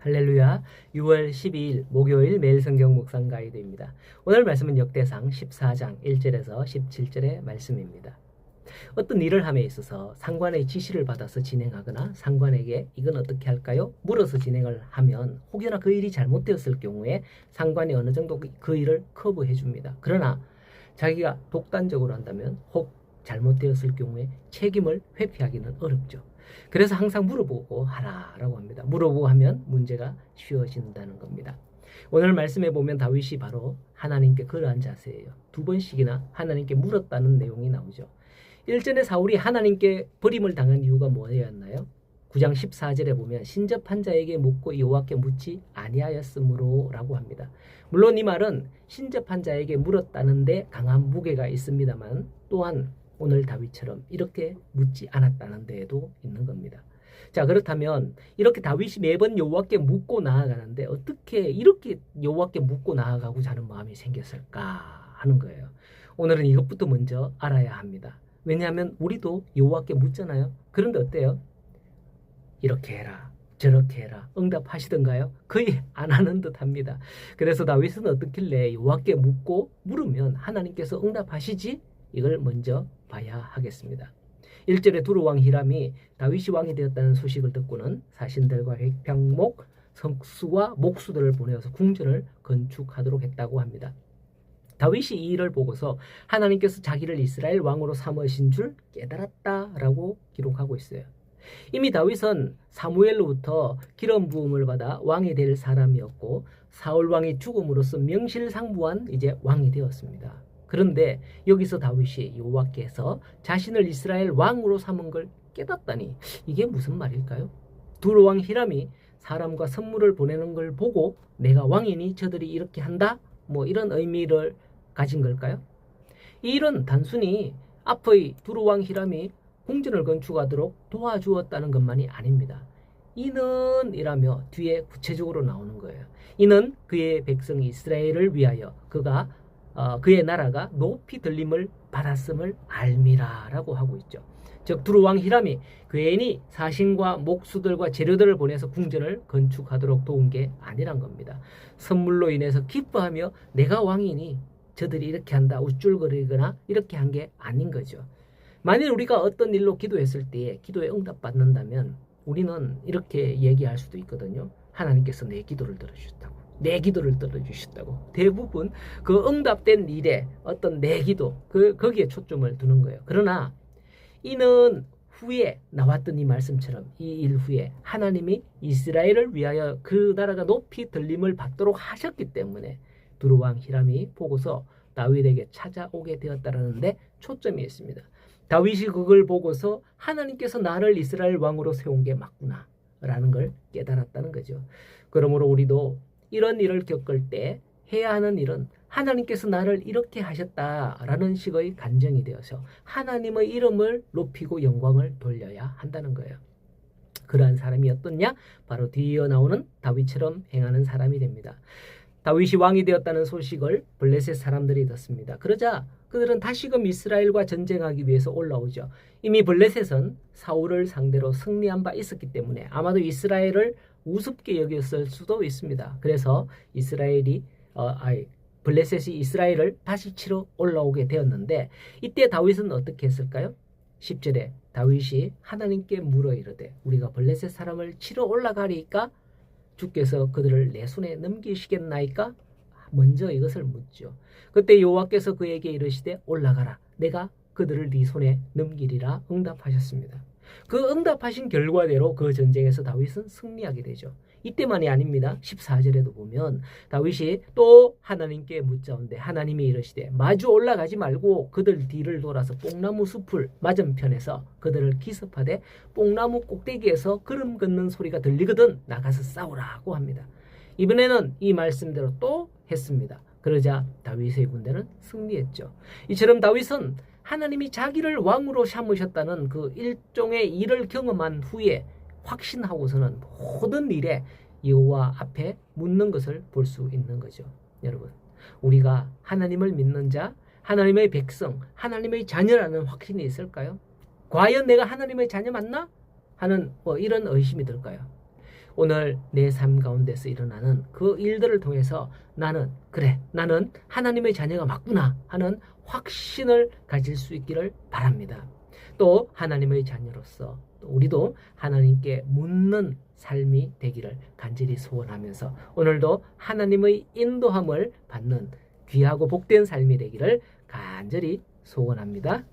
할렐루야. 6월 12일 목요일 매일 성경 묵상 가이드입니다. 오늘 말씀은 역대상 14장 1절에서 17절의 말씀입니다. 어떤 일을 함에 있어서 상관의 지시를 받아서 진행하거나 상관에게 이건 어떻게 할까요? 물어서 진행을 하면 혹여나 그 일이 잘못되었을 경우에 상관이 어느 정도 그 일을 커버해 줍니다. 그러나 자기가 독단적으로 한다면 혹 잘못되었을 경우에 책임을 회피하기는 어렵죠. 그래서 항상 물어보고 하라라고 합니다. 물어보고 하면 문제가 쉬워진다는 겁니다. 오늘 말씀에 보면 다윗이 바로 하나님께 그러한 자세예요. 두 번씩이나 하나님께 물었다는 내용이 나오죠. 1절에 사울이 하나님께 버림을 당한 이유가 뭐였나요? 9장 14절에 보면 신접한 자에게 묻고 여호와께 묻지 아니하였으므로 라고 합니다. 물론 이 말은 신접한 자에게 물었다는데 강한 무게가 있습니다만 또한 오늘 다윗처럼 이렇게 묻지 않았다는 데에도 있는 겁니다. 자, 그렇다면 이렇게 다윗이 매번 여호와께 묻고 나아가는데 어떻게 이렇게 여호와께 묻고 나아가고자 하는 마음이 생겼을까 하는 거예요. 오늘은 이것부터 먼저 알아야 합니다. 왜냐하면 우리도 여호와께 묻잖아요. 그런데 어때요? 이렇게 해라, 저렇게 해라 응답하시던가요? 거의 안 하는 듯합니다. 그래서 다윗은 어떻길래 여호와께 묻고 물으면 하나님께서 응답하시지? 이걸 먼저 봐야 하겠습니다. 1절에 두루왕 히람이 다윗이 왕이 되었다는 소식을 듣고는 사신들과 백병목, 석수와 목수들을 보내어서 궁전을 건축하도록 했다고 합니다. 다윗이 이 일을 보고서 하나님께서 자기를 이스라엘 왕으로 삼으신 줄 깨달았다라고 기록하고 있어요. 이미 다윗은 사무엘로부터 기름 부음을 받아 왕이 될 사람이었고 사울 왕이 죽음으로써 명실상부한 이제 왕이 되었습니다. 그런데 여기서 다윗이 여호와께서 자신을 이스라엘 왕으로 삼은 걸 깨닫다니 이게 무슨 말일까요? 두루왕 히람이 사람과 선물을 보내는 걸 보고 내가 왕이니 저들이 이렇게 한다? 뭐 이런 의미를 가진 걸까요? 이 일은 단순히 앞의 두루왕 히람이 궁전을 건축하도록 도와주었다는 것만이 아닙니다. 이는 이라며 뒤에 구체적으로 나오는 거예요. 이는 그의 백성 이스라엘을 위하여 그의 나라가 높이 들림을 받았음을 알미라라고 하고 있죠. 즉 두루왕 히람이 괜히 사신과 목수들과 재료들을 보내서 궁전을 건축하도록 도운 게 아니란 겁니다. 선물로 인해서 기뻐하며 내가 왕이니 저들이 이렇게 한다 우쭐거리거나 이렇게 한 게 아닌 거죠. 만일 우리가 어떤 일로 기도했을 때에 기도에 응답받는다면 우리는 이렇게 얘기할 수도 있거든요. 하나님께서 내 기도를 들어주셨다고. 내 기도를 들어주셨다고. 대부분 그 응답된 일에 어떤 내 기도 거기에 초점을 두는 거예요. 그러나 이는 후에 나왔던 이 말씀처럼 이 일 후에 하나님이 이스라엘을 위하여 그 나라가 높이 들림을 받도록 하셨기 때문에 두루왕 히람이 보고서 다윗에게 찾아오게 되었다라는데 초점이 있습니다. 다윗이 그걸 보고서 하나님께서 나를 이스라엘 왕으로 세운 게 맞구나 라는 걸 깨달았다는 거죠. 그러므로 우리도 이런 일을 겪을 때 해야 하는 일은 하나님께서 나를 이렇게 하셨다라는 식의 간증이 되어서 하나님의 이름을 높이고 영광을 돌려야 한다는 거예요. 그러한 사람이 어떻냐? 바로 뒤이어 나오는 다윗처럼 행하는 사람이 됩니다. 다윗이 왕이 되었다는 소식을 블레셋 사람들이 듣습니다. 그러자 그들은 다시금 이스라엘과 전쟁하기 위해서 올라오죠. 이미 블레셋은 사울을 상대로 승리한 바 있었기 때문에 아마도 이스라엘을 우습게 여겼을 수도 있습니다. 그래서 블레셋이 이스라엘을 다시 치러 올라오게 되었는데 이때 다윗은 어떻게 했을까요? 10절에 다윗이 하나님께 물어 이르되 우리가 블레셋 사람을 치러 올라가리까 주께서 그들을 내 손에 넘기시겠나이까? 먼저 이것을 묻죠. 그때 여호와께서 그에게 이르시되 올라가라. 내가 그들을 네 손에 넘기리라 응답하셨습니다. 그 응답하신 결과대로 그 전쟁에서 다윗은 승리하게 되죠. 이때만이 아닙니다. 14절에도 보면 다윗이 또 하나님께 묻자온데 하나님이 이르시되 마주 올라가지 말고 그들 뒤를 돌아서 뽕나무 숲을 맞은편에서 그들을 기습하되 뽕나무 꼭대기에서 걸음 걷는 소리가 들리거든 나가서 싸우라고 합니다. 이번에는 이 말씀대로 또 했습니다. 그러자 다윗의 군대는 승리했죠. 이처럼 다윗은 하나님이 자기를 왕으로 삼으셨다는 그 일종의 일을 경험한 후에 확신하고서는 모든 일에 여호와 앞에 묻는 것을 볼 수 있는 거죠. 여러분, 우리가 하나님을 믿는 자, 하나님의 백성, 하나님의 자녀라는 확신이 있을까요? 과연 내가 하나님의 자녀 맞나? 하는 이런 의심이 들까요? 오늘 내 삶 가운데서 일어나는 그 일들을 통해서 나는 하나님의 자녀가 맞구나 하는 확신을 가질 수 있기를 바랍니다. 또 하나님의 자녀로서 우리도 하나님께 묻는 삶이 되기를 간절히 소원하면서 오늘도 하나님의 인도함을 받는 귀하고 복된 삶이 되기를 간절히 소원합니다.